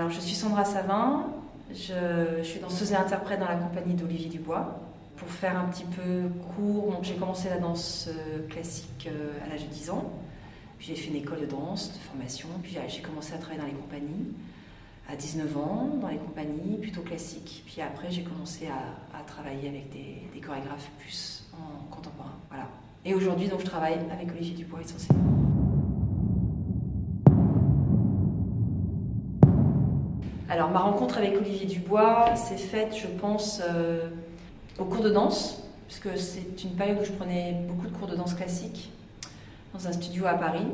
Alors, je suis Sandra Savin, je suis danseuse et interprète dans la compagnie d'Olivier Dubois. Pour faire un petit peu court, donc j'ai commencé la danse classique à l'âge de 10 ans. Puis j'ai fait une école de danse, de formation. Puis j'ai commencé à travailler dans les compagnies à 19 ans, dans les compagnies plutôt classiques. Puis après, j'ai commencé à travailler avec des chorégraphes plus en contemporain. Voilà. Et aujourd'hui, donc, je travaille avec Olivier Dubois essentiellement. Alors, ma rencontre avec Olivier Dubois s'est faite, je pense, au cours de danse, puisque c'est une période où je prenais beaucoup de cours de danse classique dans un studio à Paris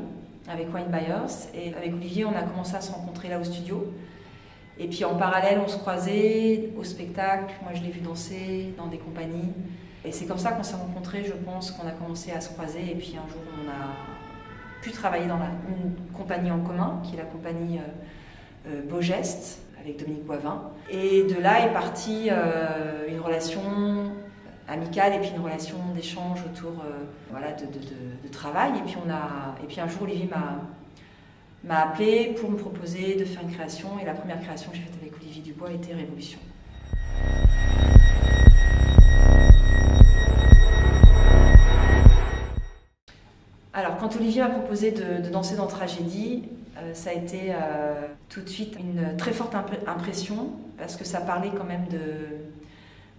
avec Wayne Byers. Et avec Olivier, on a commencé à se rencontrer là au studio. Et puis en parallèle, on se croisait au spectacle. Moi, je l'ai vu danser dans des compagnies. Et c'est comme ça qu'on s'est rencontrés, je pense, qu'on a commencé à se croiser. Et puis un jour, on a pu travailler dans une compagnie en commun, qui est la compagnie Beau Geste, avec Dominique Boivin. Et de là est partie une relation amicale et puis une relation d'échange autour de travail. Et puis un jour, Olivier m'a appelé pour me proposer de faire une création. Et la première création que j'ai faite avec Olivier Dubois était Révolution. Alors, quand Olivier m'a proposé de danser dans Tragédie, ça a été tout de suite une très forte impression, parce que ça parlait quand même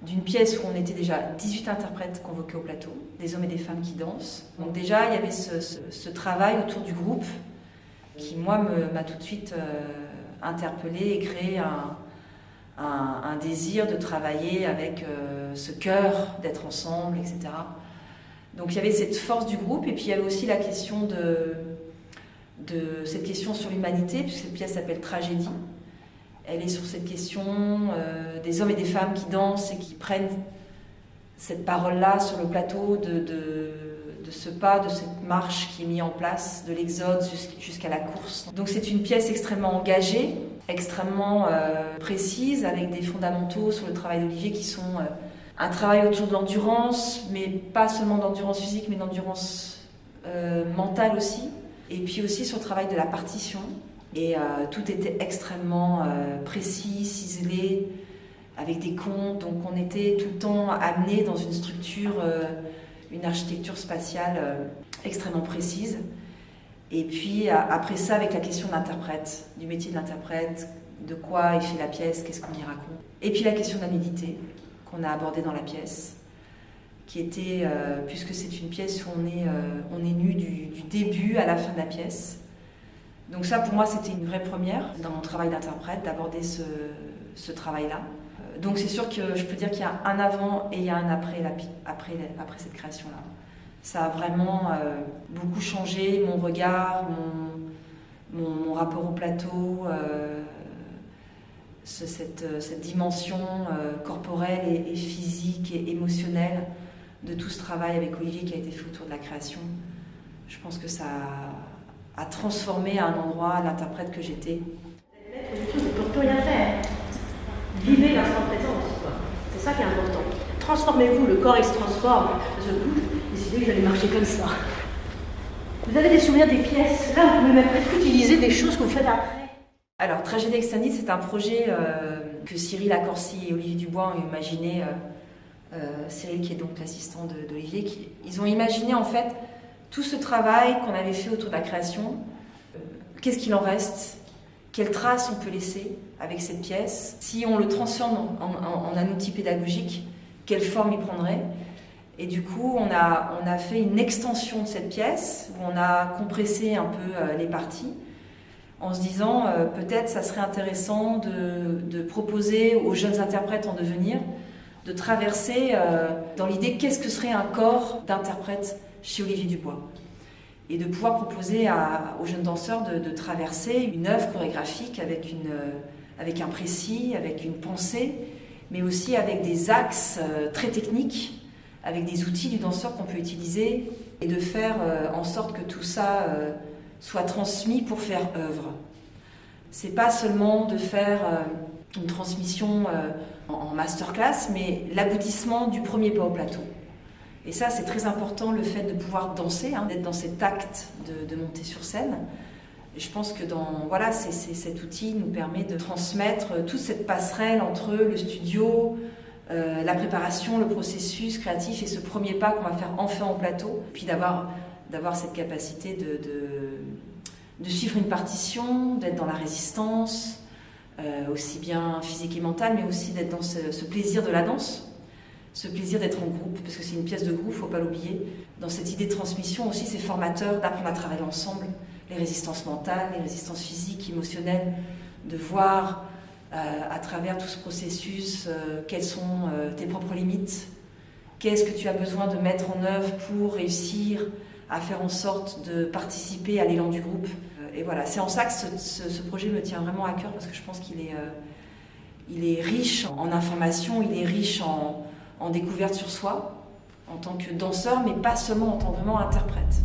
d'une pièce où on était déjà 18 interprètes convoqués au plateau, des hommes et des femmes qui dansent. Donc déjà, il y avait ce travail autour du groupe qui, moi, m'a tout de suite interpellée et créé un désir de travailler avec ce cœur, d'être ensemble, etc. Donc il y avait cette force du groupe, et puis il y avait aussi la question de cette question sur l'humanité, puisque cette pièce s'appelle Tragédie. Elle est sur cette question des hommes et des femmes qui dansent et qui prennent cette parole-là sur le plateau de ce pas, de cette marche qui est mise en place, de l'exode jusqu'à la course. Donc c'est une pièce extrêmement engagée, extrêmement précise, avec des fondamentaux sur le travail d'Olivier qui sont un travail autour de l'endurance, mais pas seulement d'endurance physique, mais d'endurance mentale aussi. Et puis aussi sur le travail de la partition. Et tout était extrêmement précis, ciselé, avec des comptes. Donc on était tout le temps amené dans une structure, une architecture spatiale extrêmement précise. Et puis après ça, avec la question de l'interprète, du métier de l'interprète, de quoi il fait la pièce, qu'est-ce qu'on y raconte. Et puis la question de la nudité qu'on a abordée dans la pièce, qui était, puisque c'est une pièce où on est nu du début à la fin de la pièce. Donc ça, pour moi, c'était une vraie première dans mon travail d'interprète, d'aborder ce travail-là. Donc c'est sûr que je peux dire qu'il y a un avant et il y a un après cette création-là. Ça a vraiment beaucoup changé mon regard, mon rapport au plateau, cette dimension corporelle et physique et émotionnelle de tout ce travail avec Olivier qui a été fait autour de la création. Je pense que ça a transformé à un endroit l'interprète que j'étais. On ne peut plus rien faire. Vivez l'instant présent aussi, quoi. C'est ça qui est important. Transformez-vous, le corps il se transforme. Je bouge, décidez que j'allais marcher comme ça. Vous avez des souvenirs des pièces. Là, vous pouvez même presque utiliser des choses que vous faites après. Alors, Tragédie Extended, c'est un projet que Cyril Accorsi et Olivier Dubois ont imaginé. Cyril, qui est donc l'assistant d'Olivier, ils ont imaginé en fait tout ce travail qu'on avait fait autour de la création. Qu'est-ce qu'il en reste? Quelles traces on peut laisser avec cette pièce? Si on le transforme en un outil pédagogique, quelle forme il prendrait? Et du coup, on a fait une extension de cette pièce, où on a compressé un peu les parties, en se disant peut-être ça serait intéressant de proposer aux jeunes interprètes en devenir de traverser dans l'idée qu'est-ce que serait un corps d'interprète chez Olivier Dubois, et de pouvoir proposer aux jeunes danseurs de traverser une œuvre chorégraphique avec un précis, avec une pensée, mais aussi avec des axes très techniques, avec des outils du danseur qu'on peut utiliser, et de faire en sorte que tout ça soit transmis pour faire œuvre. C'est pas seulement de faire une transmission en masterclass, mais l'aboutissement du premier pas au plateau. Et ça, c'est très important, le fait de pouvoir danser, d'être dans cet acte de monter sur scène. Et je pense que cet outil nous permet de transmettre toute cette passerelle entre le studio, la préparation, le processus créatif et ce premier pas qu'on va faire enfin en plateau. Puis d'avoir cette capacité de suivre une partition, d'être dans la résistance, aussi bien physique et mentale, mais aussi d'être dans ce plaisir de la danse, ce plaisir d'être en groupe, parce que c'est une pièce de groupe, il ne faut pas l'oublier. Dans cette idée de transmission aussi, c'est formateur d'apprendre à travailler ensemble, les résistances mentales, les résistances physiques, émotionnelles, de voir à travers tout ce processus quelles sont tes propres limites, qu'est-ce que tu as besoin de mettre en œuvre pour réussir à faire en sorte de participer à l'élan du groupe. Et voilà, c'est en ça que ce projet me tient vraiment à cœur, parce que je pense qu'il est riche en informations, il est riche en découverte sur soi, en tant que danseur, mais pas seulement en tant que vraiment interprète.